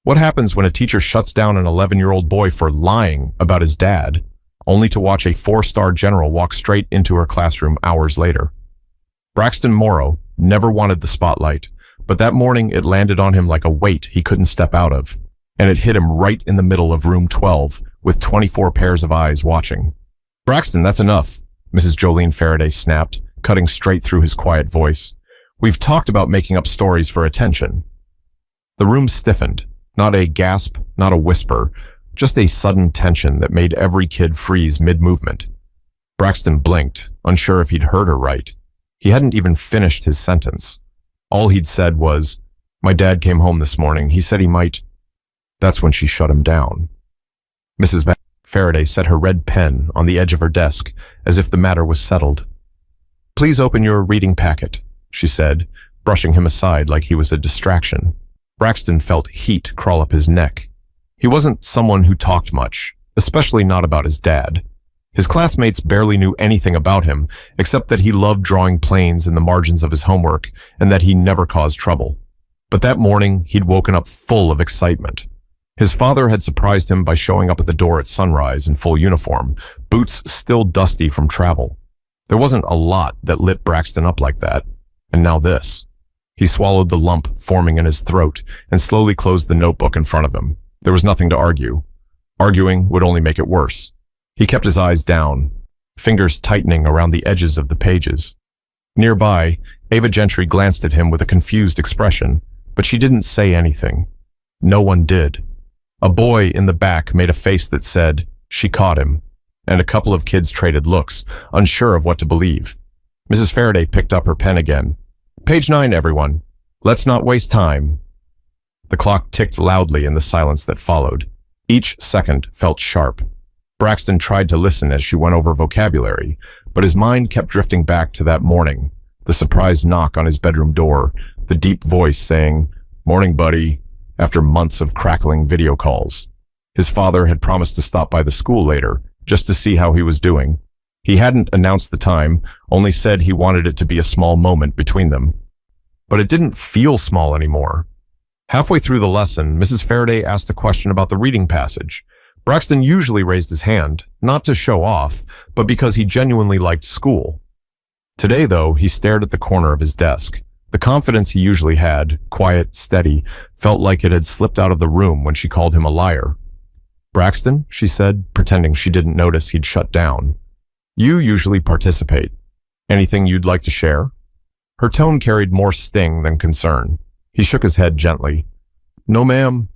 What happens when a teacher shuts down an 11-year-old boy for lying about his dad, only to watch a 4-star general walk straight into her classroom hours later? Braxton Morrow never wanted the spotlight, but that morning it landed on him like a weight he couldn't step out of, and it hit him right in the middle of room 12 with 24 pairs of eyes watching. "Braxton, that's enough," Mrs. Jolene Faraday snapped, cutting straight through his quiet voice. "We've talked about making up stories for attention." The room stiffened. Not a gasp, not a whisper, just a sudden tension that made every kid freeze mid-movement. Braxton blinked, unsure if he'd heard her right. He hadn't even finished his sentence. All he'd said was, "My dad came home this morning. He said he might." That's when she shut him down. Mrs. Faraday set her red pen on the edge of her desk, as if the matter was settled. "Please open your reading packet," she said, brushing him aside like he was a distraction. Braxton felt heat crawl up his neck. He wasn't someone who talked much, especially not about his dad. His classmates barely knew anything about him, except that he loved drawing planes in the margins of his homework and that he never caused trouble. But that morning, he'd woken up full of excitement. His father had surprised him by showing up at the door at sunrise in full uniform, boots still dusty from travel. There wasn't a lot that lit Braxton up like that, and now this. He swallowed the lump forming in his throat and slowly closed the notebook in front of him. There was nothing to argue. Arguing would only make it worse. He kept his eyes down, fingers tightening around the edges of the pages. Nearby, Ava Gentry glanced at him with a confused expression, but she didn't say anything. No one did. A boy in the back made a face that said, "She caught him," and a couple of kids traded looks, unsure of what to believe. Mrs. Faraday picked up her pen again. "Page 9, everyone. Let's not waste time." The clock ticked loudly in the silence that followed. Each second felt sharp. Braxton tried to listen as she went over vocabulary, but his mind kept drifting back to that morning, the surprise knock on his bedroom door, the deep voice saying, "Morning, buddy," after months of crackling video calls. His father had promised to stop by the school later, just to see how he was doing. He hadn't announced the time, only said he wanted it to be a small moment between them. But it didn't feel small anymore. Halfway through the lesson, Mrs. Faraday asked a question about the reading passage. Braxton usually raised his hand, not to show off, but because he genuinely liked school. Today, though, he stared at the corner of his desk. The confidence he usually had, quiet, steady, felt like it had slipped out of the room when she called him a liar. "Braxton," she said, pretending she didn't notice he'd shut down. "You usually participate. Anything you'd like to share?" Her tone carried more sting than concern. He shook his head gently. "No, ma'am."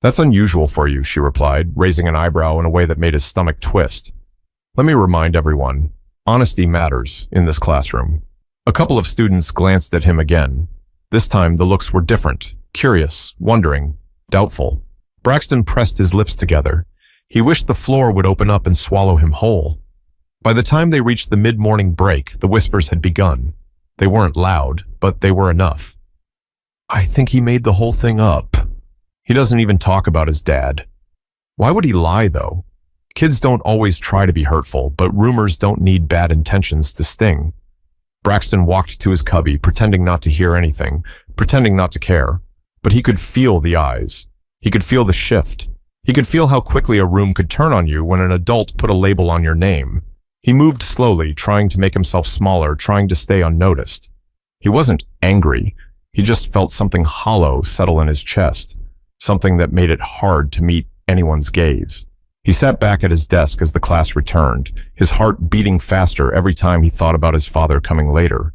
"That's unusual for you," she replied, raising an eyebrow in a way that made his stomach twist. "Let me remind everyone, honesty matters in this classroom." A couple of students glanced at him again. This time the looks were different, curious, wondering, doubtful. Braxton pressed his lips together. He wished the floor would open up and swallow him whole. By the time they reached the mid-morning break, the whispers had begun. They weren't loud, but they were enough. "I think he made the whole thing up. He doesn't even talk about his dad." Why would he lie, though? Kids don't always try to be hurtful, but rumors don't need bad intentions to sting. Braxton walked to his cubby, pretending not to hear anything, pretending not to care. But he could feel the eyes. He could feel the shift. He could feel how quickly a room could turn on you when an adult put a label on your name. He moved slowly, trying to make himself smaller, trying to stay unnoticed. He wasn't angry. He just felt something hollow settle in his chest, something that made it hard to meet anyone's gaze. He sat back at his desk as the class returned, his heart beating faster every time he thought about his father coming later.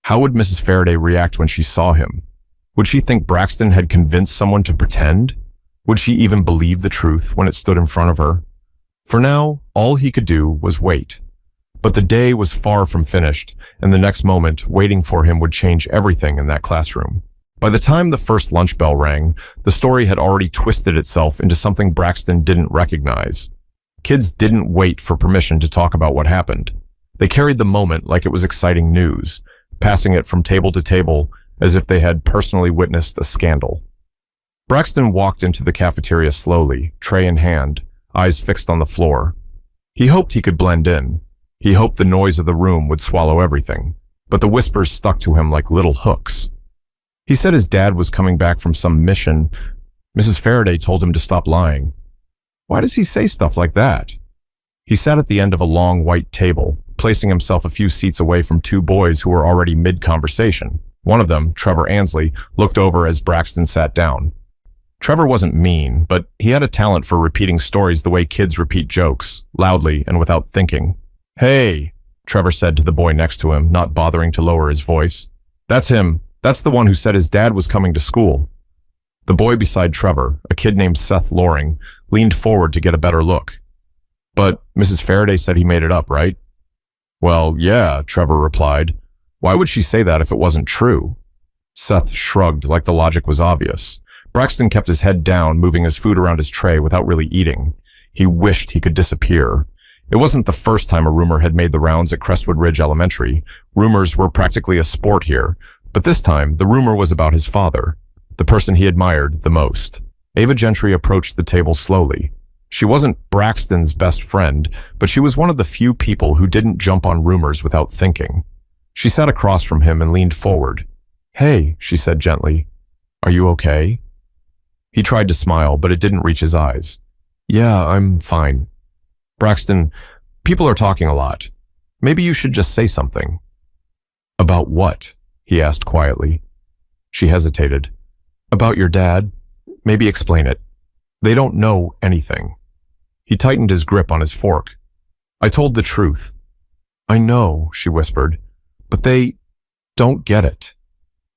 How would Mrs. Faraday react when she saw him? Would she think Braxton had convinced someone to pretend? Would she even believe the truth when it stood in front of her? For now, all he could do was wait. But the day was far from finished, and the next moment, waiting for him would change everything in that classroom. By the time the first lunch bell rang, the story had already twisted itself into something Braxton didn't recognize. Kids didn't wait for permission to talk about what happened. They carried the moment like it was exciting news, passing it from table to table as if they had personally witnessed a scandal. Braxton walked into the cafeteria slowly, tray in hand, eyes fixed on the floor. He hoped he could blend in. He hoped the noise of the room would swallow everything, but the whispers stuck to him like little hooks. He said his dad was coming back from some mission, Mrs. Faraday told him to stop lying. Why does he say stuff like that? He sat at the end of a long white table, placing himself a few seats away from two boys who were already mid-conversation. One of them, Trevor Ansley, looked over as Braxton sat down. Trevor wasn't mean, but he had a talent for repeating stories the way kids repeat jokes, loudly and without thinking. "Hey," Trevor said to the boy next to him, not bothering to lower his voice. "That's him. That's the one who said his dad was coming to school." The boy beside Trevor, a kid named Seth Loring, leaned forward to get a better look. "But Mrs. Faraday said he made it up, right?" "Well, yeah," Trevor replied. "Why would she say that if it wasn't true?" Seth shrugged like the logic was obvious. Braxton kept his head down, moving his food around his tray without really eating. He wished he could disappear. It wasn't the first time a rumor had made the rounds at Crestwood Ridge Elementary. Rumors were practically a sport here, but this time the rumor was about his father, the person he admired the most. Ava Gentry approached the table slowly. She wasn't Braxton's best friend, but she was one of the few people who didn't jump on rumors without thinking. She sat across from him and leaned forward. "Hey," she said gently. "Are you okay?" He tried to smile, but it didn't reach his eyes. "Yeah, I'm fine." "Braxton, people are talking a lot. Maybe you should just say something." "About what?" he asked quietly. She hesitated. "About your dad. Maybe explain it. They don't know anything." He tightened his grip on his fork. "I told the truth." "I know," she whispered, "but they don't get it."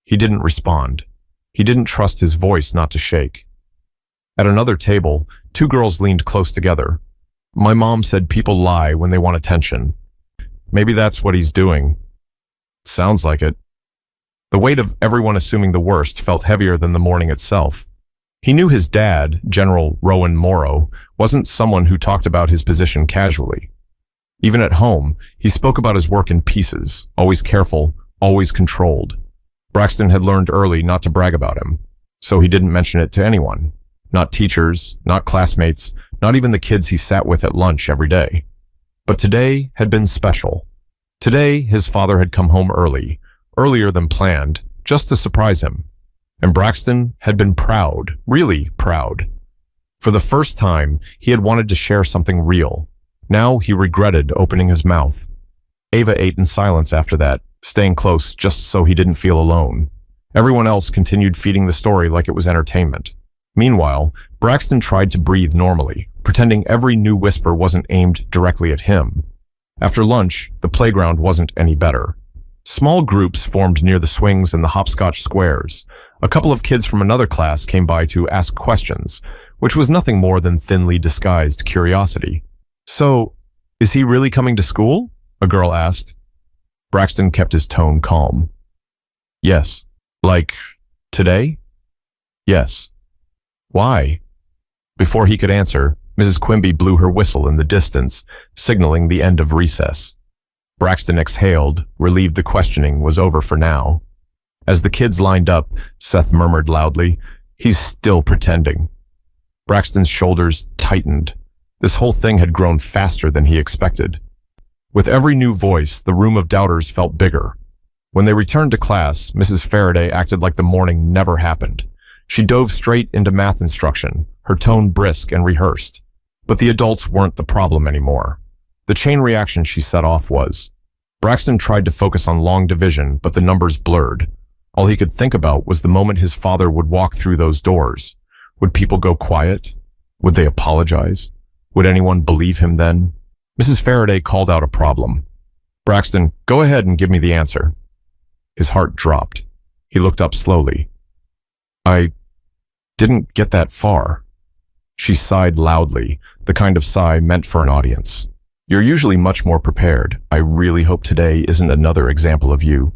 He didn't respond. He didn't trust his voice not to shake. At another table, two girls leaned close together. "My mom said people lie when they want attention. Maybe that's what he's doing." "Sounds like it." The weight of everyone assuming the worst felt heavier than the morning itself. He knew his dad, General Rowan Morrow, wasn't someone who talked about his position casually. Even at home, he spoke about his work in pieces, always careful, always controlled. Braxton had learned early not to brag about him, so he didn't mention it to anyone. Not teachers, not classmates, not even the kids he sat with at lunch every day. But today had been special. Today, his father had come home early, earlier than planned, just to surprise him. And Braxton had been proud, really proud. For the first time, he had wanted to share something real. Now he regretted opening his mouth. Ava ate in silence after that, staying close just so he didn't feel alone. Everyone else continued feeding the story like it was entertainment. Meanwhile, Braxton tried to breathe normally, pretending every new whisper wasn't aimed directly at him. After lunch, the playground wasn't any better. Small groups formed near the swings and the hopscotch squares. A couple of kids from another class came by to ask questions, which was nothing more than thinly disguised curiosity. "So, is he really coming to school?" a girl asked. Braxton kept his tone calm. "Yes." "Like, today?" "Yes." "Why?" Before he could answer, Mrs. Quimby blew her whistle in the distance, signaling the end of recess. Braxton exhaled, relieved the questioning was over for now. As the kids lined up, Seth murmured loudly, "He's still pretending." Braxton's shoulders tightened. This whole thing had grown faster than he expected. With every new voice, the room of doubters felt bigger. When they returned to class, Mrs. Faraday acted like the morning never happened. She dove straight into math instruction, her tone brisk and rehearsed. But the adults weren't the problem anymore. The chain reaction she set off was. Braxton tried to focus on long division, but the numbers blurred. All he could think about was the moment his father would walk through those doors. Would people go quiet? Would they apologize? Would anyone believe him then? Mrs. Faraday called out a problem. "Braxton, go ahead and give me the answer." His heart dropped. He looked up slowly. "I didn't get that far." She sighed loudly, the kind of sigh meant for an audience. "You're usually much more prepared. I really hope today isn't another example of you."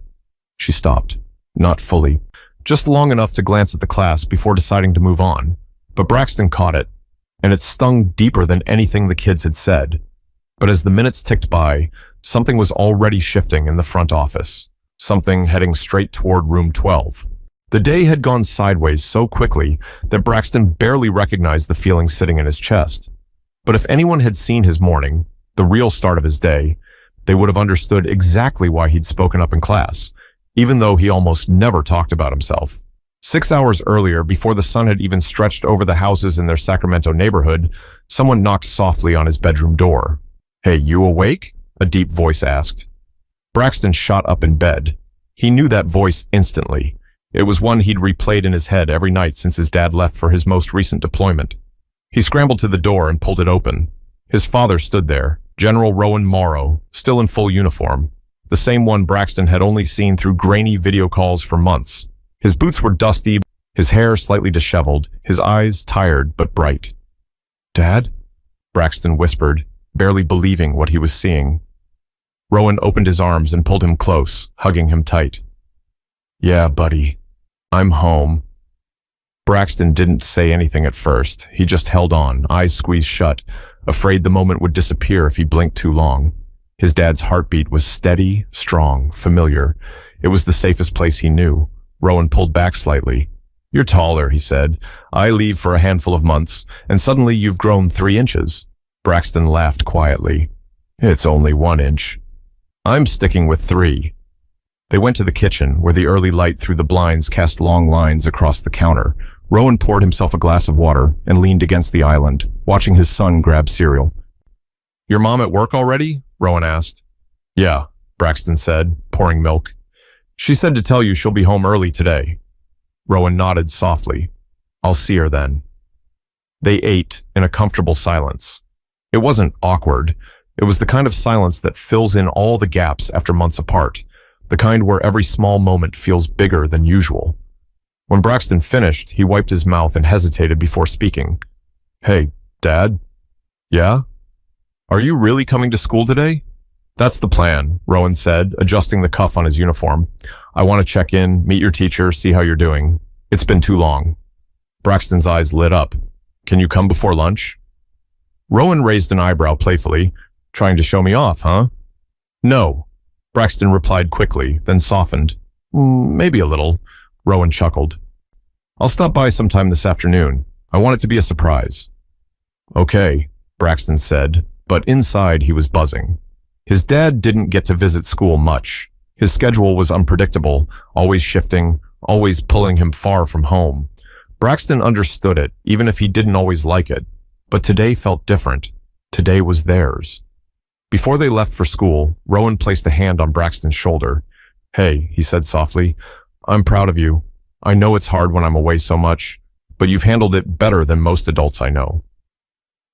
She stopped. Not fully. Just long enough to glance at the class before deciding to move on. But Braxton caught it, and it stung deeper than anything the kids had said. But as the minutes ticked by, something was already shifting in the front office. Something heading straight toward room 12. The day had gone sideways so quickly that Braxton barely recognized the feeling sitting in his chest. But if anyone had seen his morning, the real start of his day, they would have understood exactly why he'd spoken up in class, even though he almost never talked about himself. 6 hours earlier, before the sun had even stretched over the houses in their Sacramento neighborhood, someone knocked softly on his bedroom door. "Hey, you awake?" a deep voice asked. Braxton shot up in bed. He knew that voice instantly. It was one he'd replayed in his head every night since his dad left for his most recent deployment. He scrambled to the door and pulled it open. His father stood there, General Rowan Morrow, still in full uniform, the same one Braxton had only seen through grainy video calls for months. His boots were dusty, his hair slightly disheveled, his eyes tired but bright. "Dad?" Braxton whispered, barely believing what he was seeing. Rowan opened his arms and pulled him close, hugging him tight. "Yeah, buddy. I'm home." Braxton didn't say anything at first. He just held on, eyes squeezed shut, afraid the moment would disappear if he blinked too long. His dad's heartbeat was steady, strong, familiar. It was the safest place he knew. Rowan pulled back slightly. "You're taller," he said. "I leave for a handful of months, and suddenly you've grown 3 inches. Braxton laughed quietly. "It's only 1 inch. I'm sticking with 3. They went to the kitchen, where the early light through the blinds cast long lines across the counter. Rowan poured himself a glass of water and leaned against the island, watching his son grab cereal. "Your mom at work already?" Rowan asked. "Yeah," Braxton said, pouring milk. "She said to tell you she'll be home early today." Rowan nodded softly. "I'll see her then." They ate in a comfortable silence. It wasn't awkward. It was the kind of silence that fills in all the gaps after months apart, the kind where every small moment feels bigger than usual. When Braxton finished, he wiped his mouth and hesitated before speaking. "Hey, Dad?" "Yeah? Are you really coming to school today?" "That's the plan," Rowan said, adjusting the cuff on his uniform. "I want to check in, meet your teacher, see how you're doing. It's been too long." Braxton's eyes lit up. "Can you come before lunch?" Rowan raised an eyebrow playfully. "Trying to show me off, huh?" "No," Braxton replied quickly, then softened. "Maybe a little," Rowan chuckled. "I'll stop by sometime this afternoon. I want it to be a surprise." "Okay," Braxton said, but inside he was buzzing. His dad didn't get to visit school much. His schedule was unpredictable, always shifting, always pulling him far from home. Braxton understood it, even if he didn't always like it. But today felt different. Today was theirs. Before they left for school, Rowan placed a hand on Braxton's shoulder. "Hey," he said softly, "I'm proud of you. I know it's hard when I'm away so much, but you've handled it better than most adults I know."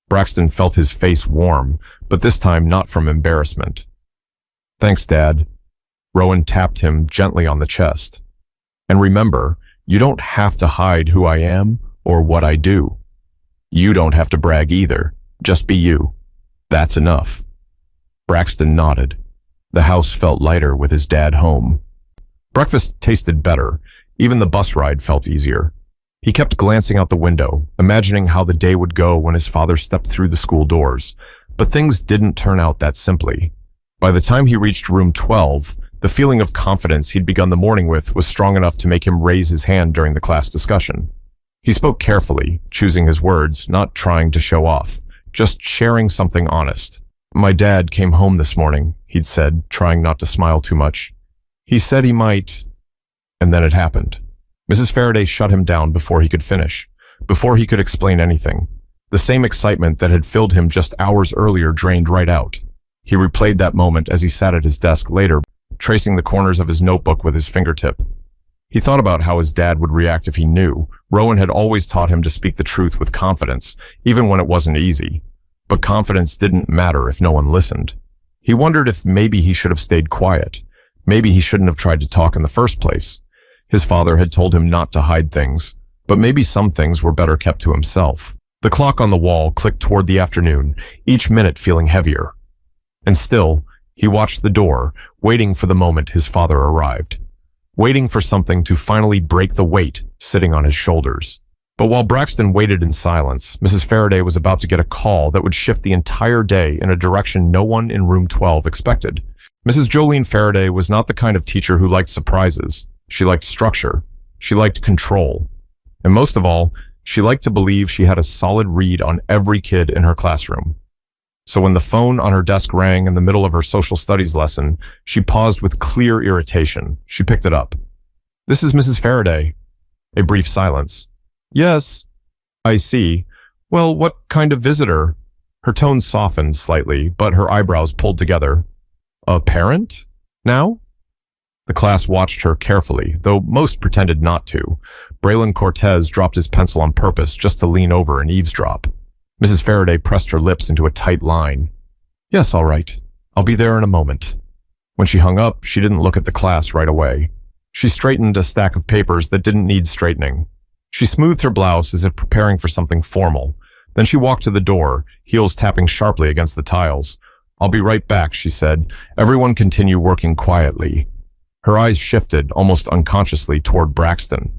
Braxton felt his face warm, but this time not from embarrassment. "Thanks, Dad." Rowan tapped him gently on the chest. "And remember, you don't have to hide who I am or what I do. You don't have to brag either. Just be you. That's enough." Braxton nodded. The house felt lighter with his dad home. Breakfast tasted better. Even the bus ride felt easier. He kept glancing out the window, imagining how the day would go when his father stepped through the school doors. But things didn't turn out that simply. By the time he reached room 12, the feeling of confidence he'd begun the morning with was strong enough to make him raise his hand during the class discussion. He spoke carefully, choosing his words, not trying to show off, just sharing something honest. "My dad came home this morning," he'd said, trying not to smile too much. "He said he might..." And then it happened. Mrs. Faraday shut him down before he could finish, before he could explain anything. The same excitement that had filled him just hours earlier drained right out. He replayed that moment as he sat at his desk later, tracing the corners of his notebook with his fingertip. He thought about how his dad would react if he knew. Rowan had always taught him to speak the truth with confidence, even when it wasn't easy. But confidence didn't matter if no one listened. He wondered if maybe he should have stayed quiet. Maybe he shouldn't have tried to talk in the first place. His father had told him not to hide things, but maybe some things were better kept to himself. The clock on the wall clicked toward the afternoon, each minute feeling heavier. And still, he watched the door, waiting for the moment his father arrived. Waiting for something to finally break the weight sitting on his shoulders. But while Braxton waited in silence, Mrs. Faraday was about to get a call that would shift the entire day in a direction no one in room 12 expected. Mrs. Jolene Faraday was not the kind of teacher who liked surprises. She liked structure. She liked control. And most of all, she liked to believe she had a solid read on every kid in her classroom. So when the phone on her desk rang in the middle of her social studies lesson, she paused with clear irritation. She picked it up. "This is Mrs. Faraday." A brief silence. Yes, I see. Well, what kind of visitor? Her tone softened slightly, but her eyebrows pulled together. A parent? Now? The class watched her carefully, though most pretended not to. Braylon Cortez dropped his pencil on purpose just to lean over and eavesdrop. Mrs. Faraday pressed her lips into a tight line. Yes, all right. I'll be there in a moment. When she hung up, she didn't look at the class right away. She straightened a stack of papers that didn't need straightening. She smoothed her blouse as if preparing for something formal. Then she walked to the door, heels tapping sharply against the tiles. I'll be right back, she said. Everyone continue working quietly. Her eyes shifted, almost unconsciously, toward Braxton.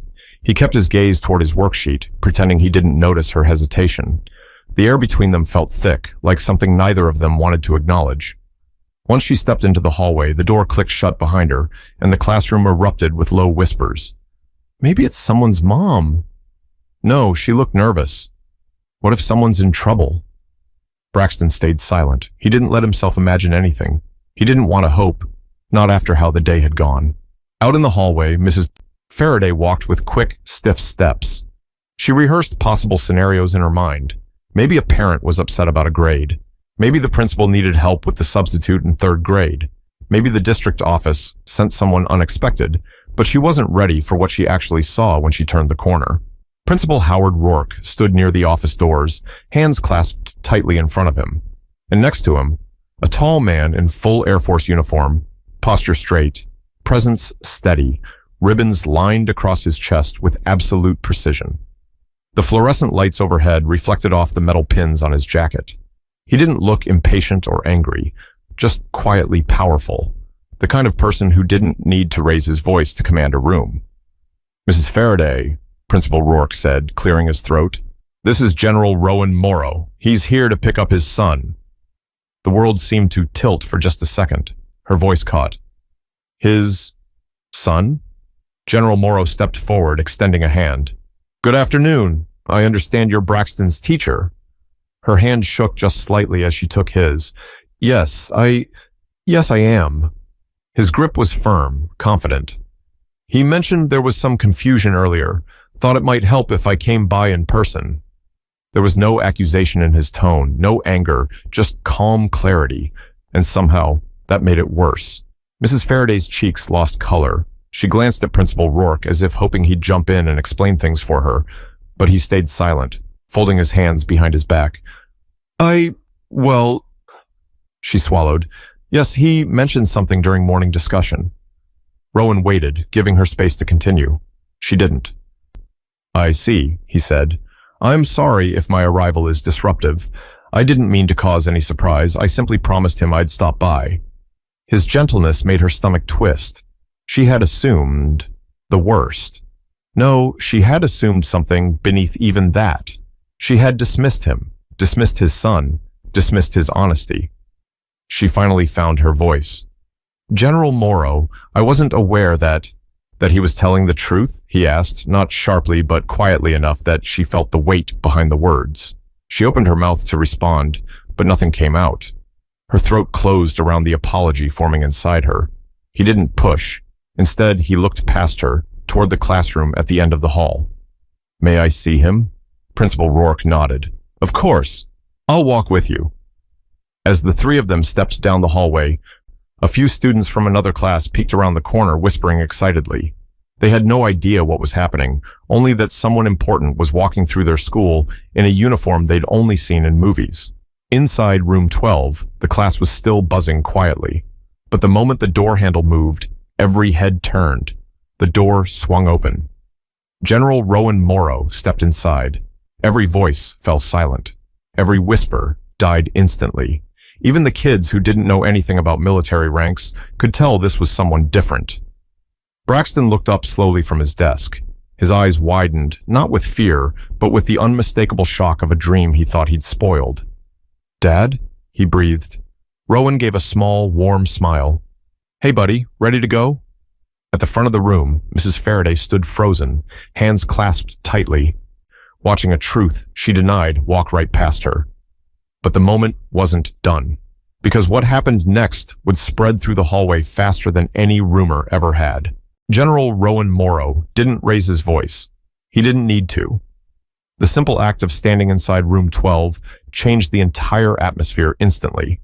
He kept his gaze toward his worksheet, pretending he didn't notice her hesitation. The air between them felt thick, like something neither of them wanted to acknowledge. Once she stepped into the hallway, the door clicked shut behind her, and the classroom erupted with low whispers. Maybe it's someone's mom. No, she looked nervous. What if someone's in trouble? Braxton stayed silent. He didn't let himself imagine anything. He didn't want to hope. Not after how the day had gone. Out in the hallway, Mrs. Faraday walked with quick, stiff steps. She rehearsed possible scenarios in her mind. Maybe a parent was upset about a grade. Maybe the principal needed help with the substitute in third grade. Maybe the district office sent someone unexpected, but she wasn't ready for what she actually saw when she turned the corner. Principal Howard Rourke stood near the office doors, hands clasped tightly in front of him. And next to him, a tall man in full Air Force uniform, posture straight, presence steady, ribbons lined across his chest with absolute precision. The fluorescent lights overhead reflected off the metal pins on his jacket. He didn't look impatient or angry, just quietly powerful, the kind of person who didn't need to raise his voice to command a room. Mrs. Faraday, Principal Rourke said, clearing his throat, this is General Rowan Morrow. He's here to pick up his son. The world seemed to tilt for just a second. Her voice caught. His son? General Morrow stepped forward, extending a hand. Good afternoon. I understand you're Braxton's teacher. Her hand shook just slightly as she took his. Yes, I am. His grip was firm, confident. He mentioned there was some confusion earlier. Thought it might help if I came by in person. There was no accusation in his tone, no anger, just calm clarity, and somehow that made it worse. Mrs. Faraday's cheeks lost color. She glanced at Principal Rourke as if hoping he'd jump in and explain things for her, but he stayed silent, folding his hands behind his back. She swallowed. Yes, he mentioned something during morning discussion. Rowan waited, giving her space to continue. She didn't. I see, he said. I'm sorry if my arrival is disruptive. I didn't mean to cause any surprise. I simply promised him I'd stop by. His gentleness made her stomach twist. She had assumed the worst. No, she had assumed something beneath even that. She had dismissed him, dismissed his son, dismissed his honesty. She finally found her voice. General Morrow, I wasn't aware that he was telling the truth, he asked, not sharply but quietly enough that she felt the weight behind the words. She opened her mouth to respond, but nothing came out. Her throat closed around the apology forming inside her. He didn't push. Instead, he looked past her, toward the classroom at the end of the hall. May I see him? Principal Rourke nodded. Of course. I'll walk with you. As the three of them stepped down the hallway, a few students from another class peeked around the corner, whispering excitedly. They had no idea what was happening, only that someone important was walking through their school in a uniform they'd only seen in movies. Inside room 12, the class was still buzzing quietly. But the moment the door handle moved, every head turned. The door swung open. General Rowan Morrow stepped inside. Every voice fell silent. Every whisper died instantly. Even the kids who didn't know anything about military ranks could tell this was someone different. Braxton looked up slowly from his desk. His eyes widened, not with fear, but with the unmistakable shock of a dream he thought he'd spoiled. Dad? He breathed. Rowan gave a small, warm smile. Hey, buddy, ready to go? At the front of the room, Mrs. Faraday stood frozen, hands clasped tightly, watching a truth she denied walk right past her. But the moment wasn't done, because what happened next would spread through the hallway faster than any rumor ever had. General Rowan Morrow didn't raise his voice, He didn't need to. The simple act of standing inside room 12 changed the entire atmosphere instantly.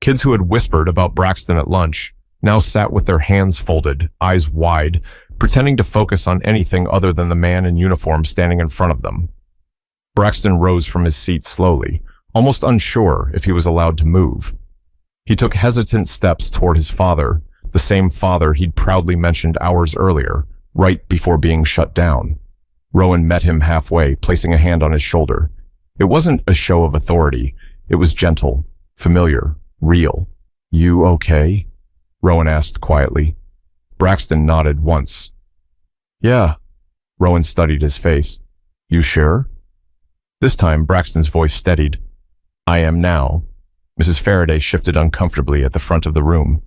Kids who had whispered about Braxton at lunch now sat with their hands folded, eyes wide, pretending to focus on anything other than the man in uniform standing in front of them. Braxton rose from his seat slowly, almost unsure if he was allowed to move. He took hesitant steps toward his father, the same father he'd proudly mentioned hours earlier, right before being shut down. Rowan met him halfway, placing a hand on his shoulder. It wasn't a show of authority. It was gentle, familiar, real. "You okay?" Rowan asked quietly. Braxton nodded once. "Yeah." Rowan studied his face. "You sure?" This time, Braxton's voice steadied. "I am now." Mrs. Faraday shifted uncomfortably at the front of the room.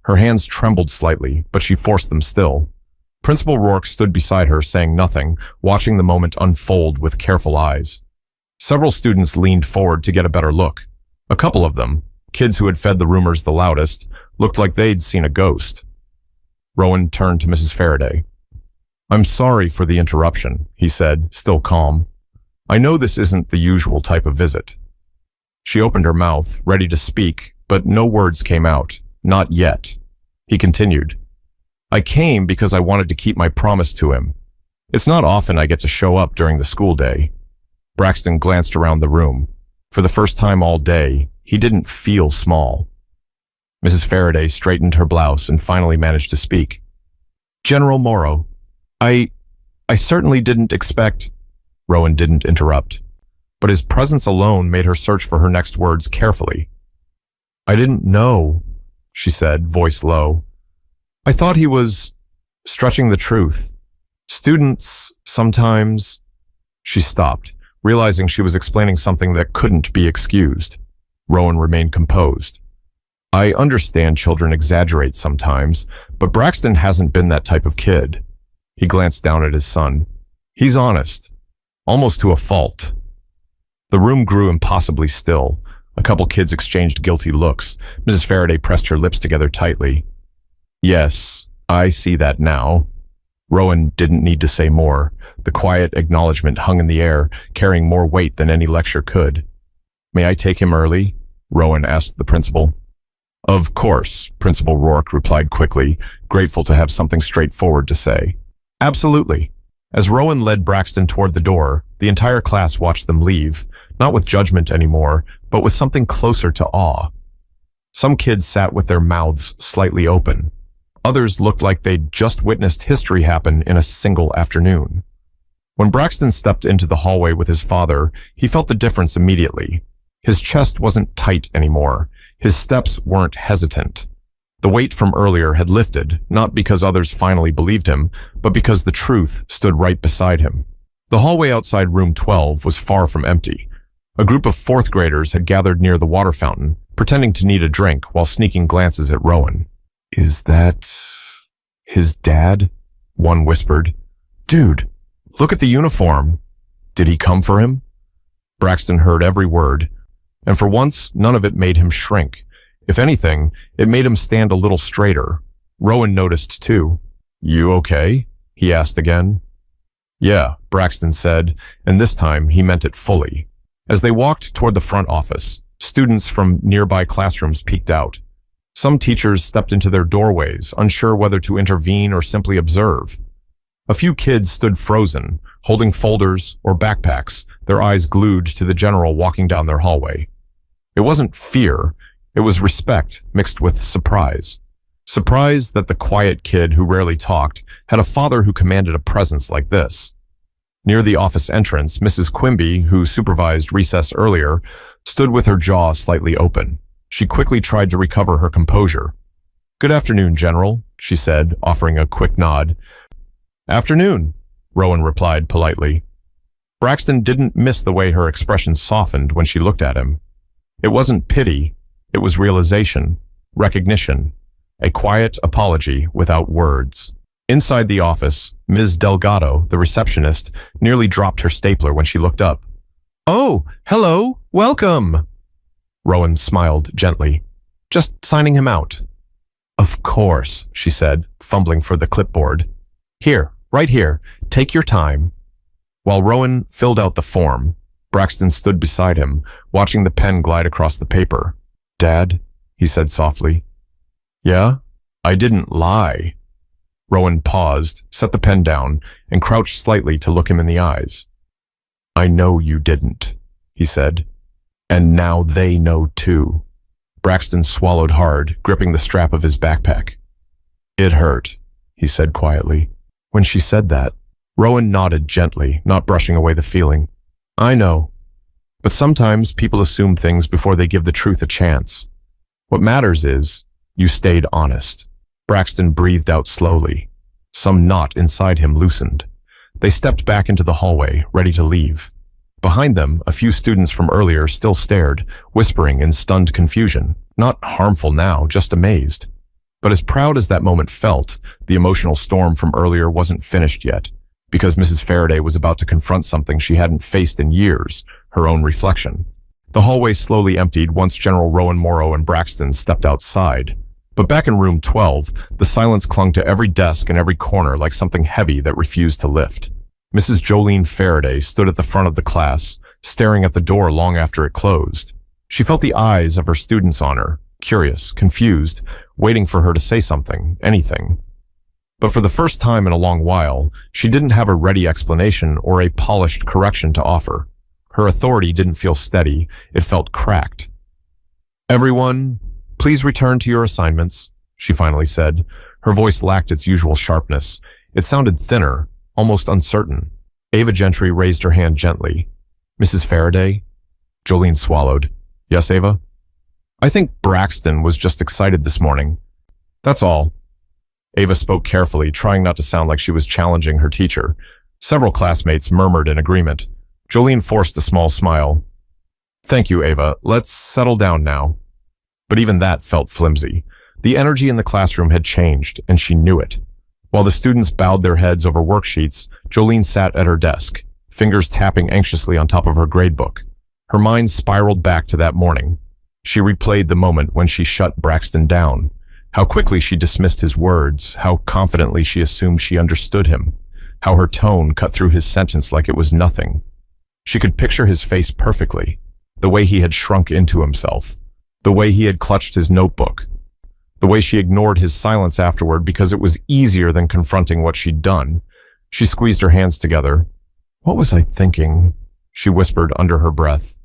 Her hands trembled slightly, but she forced them still. Principal Rourke stood beside her, saying nothing, watching the moment unfold with careful eyes. Several students leaned forward to get a better look. A couple of them, kids who had fed the rumors the loudest, looked like they'd seen a ghost. Rowan turned to Mrs. Faraday. "I'm sorry for the interruption," he said, still calm. "I know this isn't the usual type of visit." She opened her mouth, ready to speak, but no words came out. Not yet. He continued. "I came because I wanted to keep my promise to him. It's not often I get to show up during the school day." Braxton glanced around the room. For the first time all day, he didn't feel small. Mrs. Faraday straightened her blouse and finally managed to speak. "General Morrow, I certainly didn't expect—" Rowan didn't interrupt, but his presence alone made her search for her next words carefully. "I didn't know," she said, voice low. "I thought he was stretching the truth. Students sometimes—" She stopped, realizing she was explaining something that couldn't be excused. Rowan remained composed. "I understand children exaggerate sometimes, but Braxton hasn't been that type of kid." He glanced down at his son. "He's honest, almost to a fault." The room grew impossibly still. A couple kids exchanged guilty looks. Mrs. Faraday pressed her lips together tightly. "Yes, I see that now." Rowan didn't need to say more. The quiet acknowledgement hung in the air, carrying more weight than any lecture could. "May I take him early?" Rowan asked the principal. "Of course," Principal Rourke replied quickly, grateful to have something straightforward to say. "Absolutely." As Rowan led Braxton toward the door, the entire class watched them leave, not with judgment anymore, but with something closer to awe. Some kids sat with their mouths slightly open. Others looked like they'd just witnessed history happen in a single afternoon. When Braxton stepped into the hallway with his father, he felt the difference immediately. His chest wasn't tight anymore. His steps weren't hesitant. The weight from earlier had lifted, not because others finally believed him, but because the truth stood right beside him. The hallway outside room 12 was far from empty. A group of fourth graders had gathered near the water fountain, pretending to need a drink while sneaking glances at Rowan. "Is that his dad?" one whispered. "Dude, look at the uniform. Did he come for him?" Braxton heard every word, and for once, none of it made him shrink. If anything, it made him stand a little straighter. Rowan noticed too. "You okay?" he asked again. "Yeah," Braxton said, and this time he meant it fully. As they walked toward the front office, students from nearby classrooms peeked out. Some teachers stepped into their doorways, unsure whether to intervene or simply observe. A few kids stood frozen, holding folders or backpacks, their eyes glued to the general walking down their hallway. It wasn't fear, it was respect mixed with surprise. Surprise that the quiet kid who rarely talked had a father who commanded a presence like this. Near the office entrance, Mrs. Quimby, who supervised recess earlier, stood with her jaw slightly open. She quickly tried to recover her composure. "Good afternoon, General," she said, offering a quick nod. "Afternoon," Rowan replied politely. Braxton didn't miss the way her expression softened when she looked at him. It wasn't pity, it was realization, recognition, a quiet apology without words. Inside the office, Ms. Delgado, the receptionist, nearly dropped her stapler when she looked up. "Oh, hello, welcome." Rowan smiled gently. "Just signing him out." "Of course," she said, fumbling for the clipboard. "Here, right here, take your time." While Rowan filled out the form, Braxton stood beside him, watching the pen glide across the paper. "Dad," he said softly. "Yeah? I didn't lie." Rowan paused, set the pen down, and crouched slightly to look him in the eyes. "I know you didn't," he said. "And now they know too." Braxton swallowed hard, gripping the strap of his backpack. "It hurt," he said quietly. When she said that, Rowan nodded gently, not brushing away the feeling. "I know. But sometimes people assume things before they give the truth a chance. What matters is, you stayed honest." Braxton breathed out slowly. Some knot inside him loosened. They stepped back into the hallway, ready to leave. Behind them, a few students from earlier still stared, whispering in stunned confusion. Not harmful now, just amazed. But as proud as that moment felt, the emotional storm from earlier wasn't finished yet, because Mrs. Faraday was about to confront something she hadn't faced in years, her own reflection. The hallway slowly emptied once General Rowan Morrow and Braxton stepped outside. But back in room 12, the silence clung to every desk and every corner like something heavy that refused to lift. Mrs. Jolene Faraday stood at the front of the class, staring at the door long after it closed. She felt the eyes of her students on her, curious, confused, waiting for her to say something, anything. But for the first time in a long while, she didn't have a ready explanation or a polished correction to offer. Her authority didn't feel steady, it felt cracked. "Everyone, please return to your assignments," she finally said. Her voice lacked its usual sharpness. It sounded thinner, almost uncertain. Ava Gentry raised her hand gently. "Mrs. Faraday?" Jolene swallowed. "Yes, Ava?" "I think Braxton was just excited this morning. That's all." Ava spoke carefully, trying not to sound like she was challenging her teacher. Several classmates murmured in agreement. Jolene forced a small smile. "Thank you, Ava. Let's settle down now." But even that felt flimsy. The energy in the classroom had changed, and she knew it. While the students bowed their heads over worksheets, Jolene sat at her desk, fingers tapping anxiously on top of her gradebook. Her mind spiraled back to that morning. She replayed the moment when she shut Braxton down, how quickly she dismissed his words, how confidently she assumed she understood him, how her tone cut through his sentence like it was nothing. She could picture his face perfectly, the way he had shrunk into himself, the way he had clutched his notebook, the way she ignored his silence afterward because it was easier than confronting what she'd done. She squeezed her hands together. "What was I thinking?" she whispered under her breath.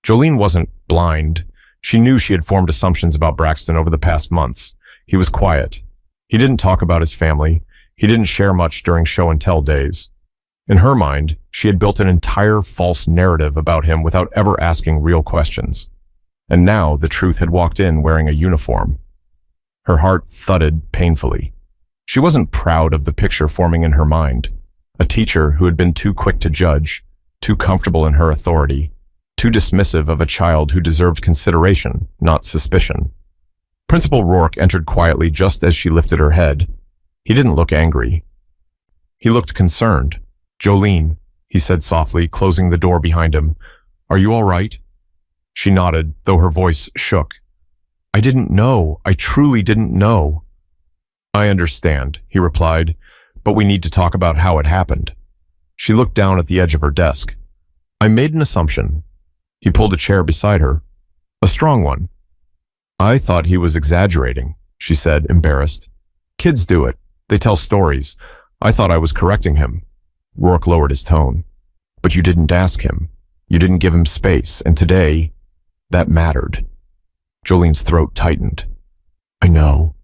Jolene wasn't blind. She knew she had formed assumptions about Braxton over the past months. He was quiet. He didn't talk about his family. He didn't share much during show and tell days. In her mind, she had built an entire false narrative about him without ever asking real questions. And now the truth had walked in wearing a uniform. Her heart thudded painfully. She wasn't proud of the picture forming in her mind. A teacher who had been too quick to judge, too comfortable in her authority, too dismissive of a child who deserved consideration, not suspicion. Principal Rourke entered quietly just as she lifted her head. He didn't look angry. He looked concerned. "Jolene," he said softly, closing the door behind him. "Are you all right?" She nodded, though her voice shook. "I didn't know. I truly didn't know." "I understand," he replied, "but we need to talk about how it happened." She looked down at the edge of her desk. "I made an assumption." He pulled a chair beside her. "A strong one." "I thought he was exaggerating," she said, embarrassed. "Kids do it. They tell stories. I thought I was correcting him." Rourke lowered his tone. "But you didn't ask him. You didn't give him space, and today, that mattered." Jolene's throat tightened. "I know."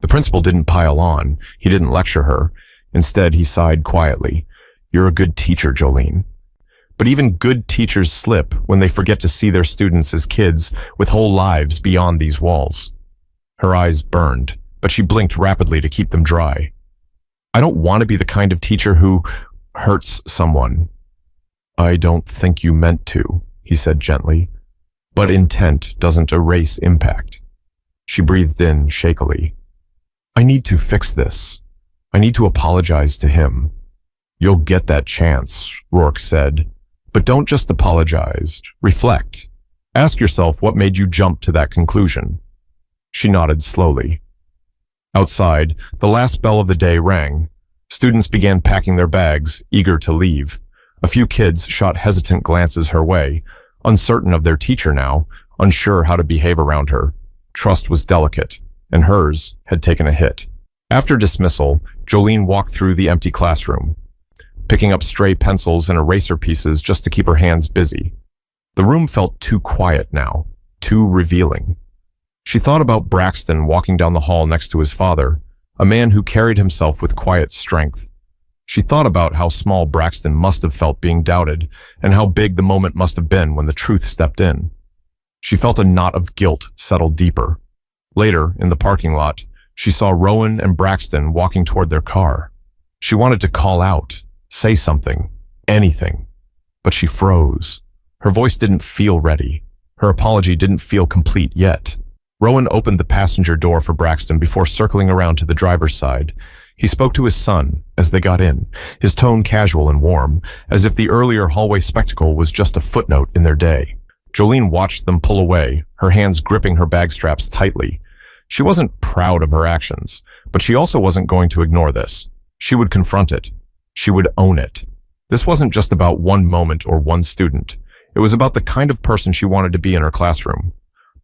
The principal didn't pile on. He didn't lecture her. Instead, he sighed quietly. "You're a good teacher, Jolene." But even good teachers slip when they forget to see their students as kids with whole lives beyond these walls. Her eyes burned, but she blinked rapidly to keep them dry. "I don't want to be the kind of teacher who hurts someone." "I don't think you meant to," he said gently. "But intent doesn't erase impact." She breathed in shakily. "I need to fix this. I need to apologize to him." "You'll get that chance," Rourke said. "But don't just apologize. Reflect. Ask yourself what made you jump to that conclusion." She nodded slowly. Outside, the last bell of the day rang. Students began packing their bags, eager to leave. A few kids shot hesitant glances her way, uncertain of their teacher now, unsure how to behave around her. Trust was delicate, and hers had taken a hit. After dismissal, Jolene walked through the empty classroom, picking up stray pencils and eraser pieces just to keep her hands busy. The room felt too quiet now, too revealing. She thought about Braxton walking down the hall next to his father, a man who carried himself with quiet strength. She thought about how small Braxton must have felt being doubted, and how big the moment must have been when the truth stepped in. She felt a knot of guilt settle deeper. Later, in the parking lot, she saw Rowan and Braxton walking toward their car. She wanted to call out, say something, anything, but she froze. Her voice didn't feel ready. Her apology didn't feel complete yet. Rowan opened the passenger door for Braxton before circling around to the driver's side. He spoke to his son as they got in, his tone casual and warm, as if the earlier hallway spectacle was just a footnote in their day. Jolene watched them pull away, her hands gripping her bag straps tightly. She wasn't proud of her actions, but she also wasn't going to ignore this. She would confront it. She would own it. This wasn't just about one moment or one student. It was about the kind of person she wanted to be in her classroom.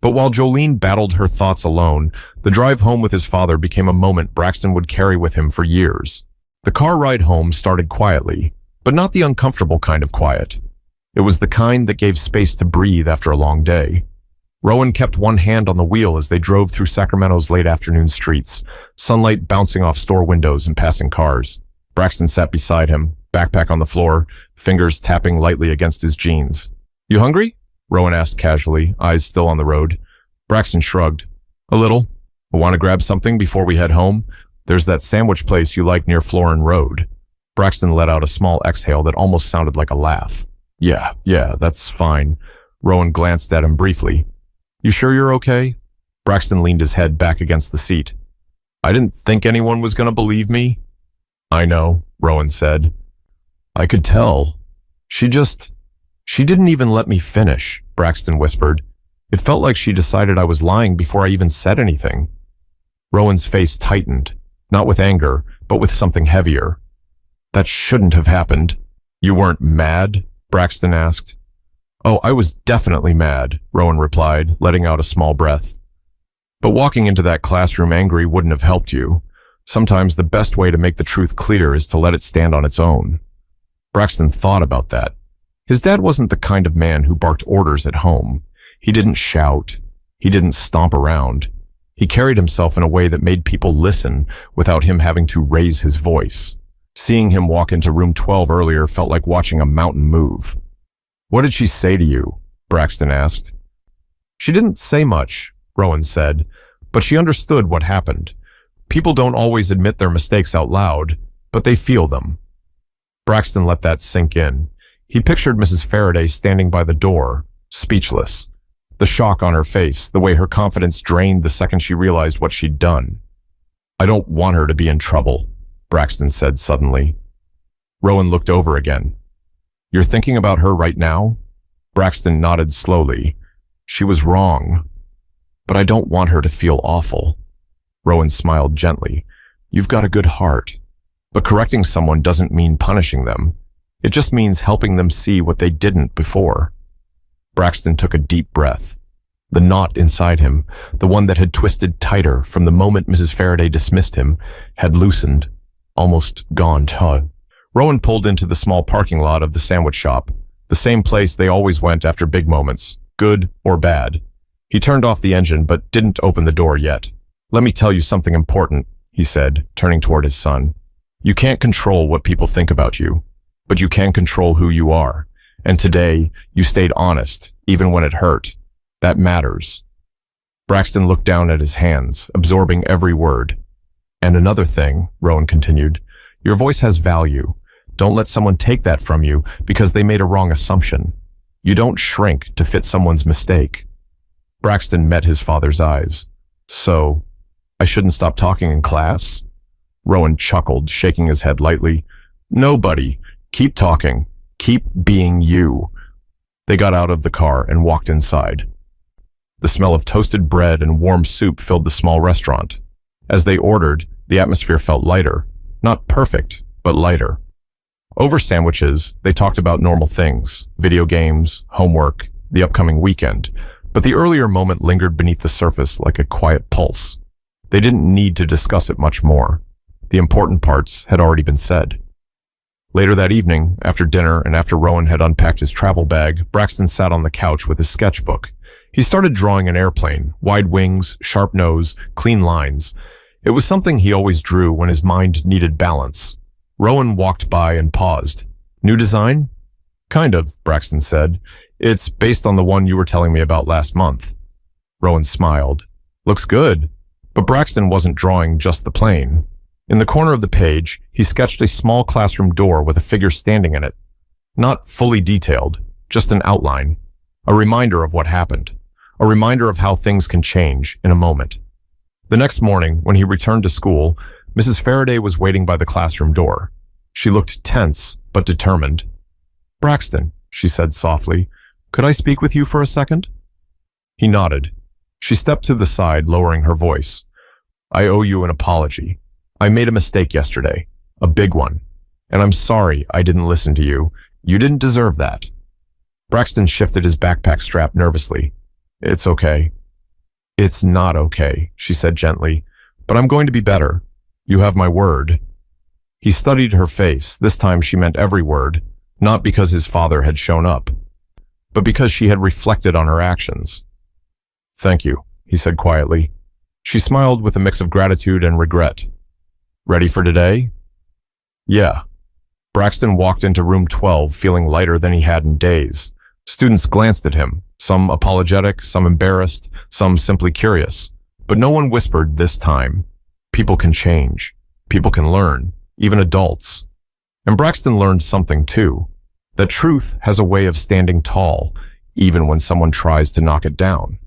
But while Jolene battled her thoughts alone, the drive home with his father became a moment Braxton would carry with him for years. The car ride home started quietly, but not the uncomfortable kind of quiet. It was the kind that gave space to breathe after a long day. Rowan kept one hand on the wheel as they drove through Sacramento's late afternoon streets, sunlight bouncing off store windows and passing cars. Braxton sat beside him, backpack on the floor, fingers tapping lightly against his jeans. "You hungry?" Rowan asked casually, eyes still on the road. Braxton shrugged. "A little. Want to grab something before we head home? There's that sandwich place you like near Florin Road." Braxton let out a small exhale that almost sounded like a laugh. Yeah, that's fine." Rowan glanced at him briefly. "You sure you're okay?" Braxton leaned his head back against the seat. "I didn't think anyone was going to believe me." "I know," Rowan said. "I could tell. She didn't even let me finish," Braxton whispered. "It felt like she decided I was lying before I even said anything." Rowan's face tightened, not with anger, but with something heavier. "That shouldn't have happened." "You weren't mad?" Braxton asked. "Oh, I was definitely mad," Rowan replied, letting out a small breath. "But walking into that classroom angry wouldn't have helped you. Sometimes the best way to make the truth clear is to let it stand on its own." Braxton thought about that. His dad wasn't the kind of man who barked orders at home. He didn't shout. He didn't stomp around. He carried himself in a way that made people listen without him having to raise his voice. Seeing him walk into room 12 earlier felt like watching a mountain move. "What did she say to you?" Braxton asked. "She didn't say much," Rowan said, "but she understood what happened. People don't always admit their mistakes out loud, but they feel them." Braxton let that sink in. He pictured Mrs. Faraday standing by the door, speechless. The shock on her face, the way her confidence drained the second she realized what she'd done. "I don't want her to be in trouble," Braxton said suddenly. Rowan looked over again. "You're thinking about her right now?" Braxton nodded slowly. "She was wrong, but I don't want her to feel awful." Rowan smiled gently. "You've got a good heart, but correcting someone doesn't mean punishing them. It just means helping them see what they didn't before." Braxton took a deep breath. The knot inside him, the one that had twisted tighter from the moment Mrs. Faraday dismissed him, had loosened, almost gone taut. Rowan pulled into the small parking lot of the sandwich shop, the same place they always went after big moments, good or bad. He turned off the engine but didn't open the door yet. "Let me tell you something important," he said, turning toward his son. "You can't control what people think about you, but you can control who you are. And today, you stayed honest, even when it hurt. That matters." Braxton looked down at his hands, absorbing every word. "And another thing," Rowan continued, "your voice has value. Don't let someone take that from you because they made a wrong assumption. You don't shrink to fit someone's mistake." Braxton met his father's eyes. "So, I shouldn't stop talking in class?" Rowan chuckled, shaking his head lightly. "No, buddy. Keep talking. Keep being you." They got out of the car and walked inside. The smell of toasted bread and warm soup filled the small restaurant. As they ordered, the atmosphere felt lighter. Not perfect, but lighter. Over sandwiches, they talked about normal things, video games, homework, the upcoming weekend, but the earlier moment lingered beneath the surface like a quiet pulse. They didn't need to discuss it much more. The important parts had already been said. Later that evening, after dinner and after Rowan had unpacked his travel bag, Braxton sat on the couch with his sketchbook. He started drawing an airplane, wide wings, sharp nose, clean lines. It was something he always drew when his mind needed balance. Rowan walked by and paused. New design? Kind of, Braxton said. It's based on the one you were telling me about last month. Rowan smiled. Looks good. But Braxton wasn't drawing just the plane. In the corner of the page, he sketched a small classroom door with a figure standing in it. Not fully detailed, just an outline. A reminder of what happened. A reminder of how things can change in a moment. The next morning, when he returned to school, Mrs. Faraday was waiting by the classroom door. She looked tense, but determined. "Braxton," she said softly, "could I speak with you for a second?" He nodded. She stepped to the side, lowering her voice. "I owe you an apology. I made a mistake yesterday, a big one, and I'm sorry I didn't listen to you. You didn't deserve that." Braxton shifted his backpack strap nervously. "It's okay." "It's not okay," she said gently, "but I'm going to be better. You have my word." He studied her face. This time she meant every word, not because his father had shown up, but because she had reflected on her actions. "Thank you," he said quietly. She smiled with a mix of gratitude and regret. "Ready for today?" "Yeah." Braxton walked into room 12 feeling lighter than he had in days. Students glanced at him, some apologetic, some embarrassed, some simply curious. But no one whispered this time. People can change. People can learn, even adults. And Braxton learned something too, that truth has a way of standing tall, even when someone tries to knock it down.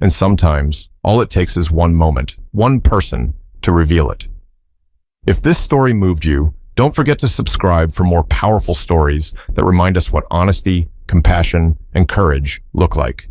And sometimes, all it takes is one moment, one person, to reveal it. If this story moved you, don't forget to subscribe for more powerful stories that remind us what honesty, compassion, and courage look like.